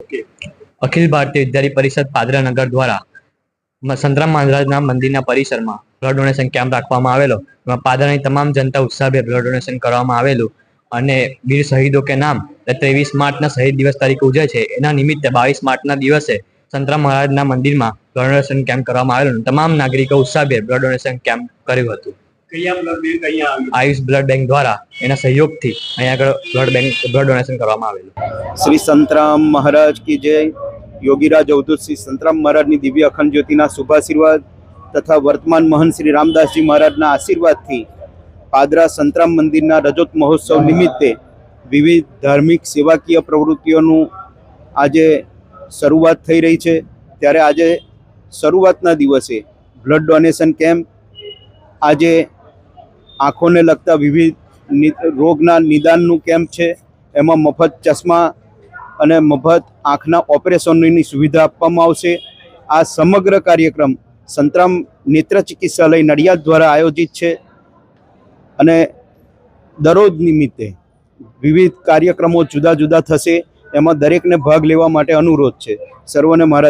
અખિલ ભારતીય વિદ્યાર્થી પરિષદ પાદરાનગર દ્વારા સંતરામ મહારાજના મંદિરના પરિસરમાં બ્લડ ડોનેશન કેમ્પ રાખવામાં આવેલો. એમાં પાદરાની તમામ જનતા ઉત્સાહભેર બ્લડ ડોનેશન કરવામાં આવેલું અને વીર શહીદો કે નામ 23 માર્ચના શહીદ દિવસ તરીકે ઉજવે છે. એના નિમિત્તે 22 માર્ચના દિવસે સંતરામ મહારાજના મંદિરમાં બ્લડ ડોનેશન કેમ્પ કરવામાં આવેલું. તમામ નાગરિકો ઉત્સાહભેર બ્લડ ડોનેશન કેમ્પ કર્યું હતું. આયુષ બ્લડ બેંક દ્વારા એના સહયોગથી અહીંયા આગળ બ્લડ ડોનેશન કરવામાં આવેલું. શ્રી સંતરામ મહારાજ કી જય. યોગીરાજ અવધૂત શ્રી સંતરામ મહારાજની દિવ્ય અખંડ જ્યોતિના શુભાશીર્વાદ તથા વર્તમાન મહંત શ્રી રામદાસજી મહારાજના આશીર્વાદથી પાદરા સંતરામ મંદિરના રજત મહોત્સવ નિમિત્તે વિવિધ ધાર્મિક સેવાકીય પ્રવૃત્તિઓનું આજે શરૂઆત થઈ રહી છે. ત્યારે આજે શરૂઆતના દિવસે બ્લડ ડોનેશન કેમ્પ, આજે આંખોને લગતા વિવિધ રોગના નિદાનનું કેમ્પ છે. એમાં મફત ચશ્મા અને મફત આંખના ઓપરેશનની સુવિધા આપવામાં આવશે. આ સમગ્ર કાર્યક્રમ સંતરામ નેત્ર ચિકિત્સાલય નડિયાદ દ્વારા આયોજિત છે અને દરરોજ નિમિત્તે વિવિધ કાર્યક્રમો જુદા જુદા થશે. એમાં દરેકને ભાગ લેવા માટે અનુરોધ છે. સર્વને મારા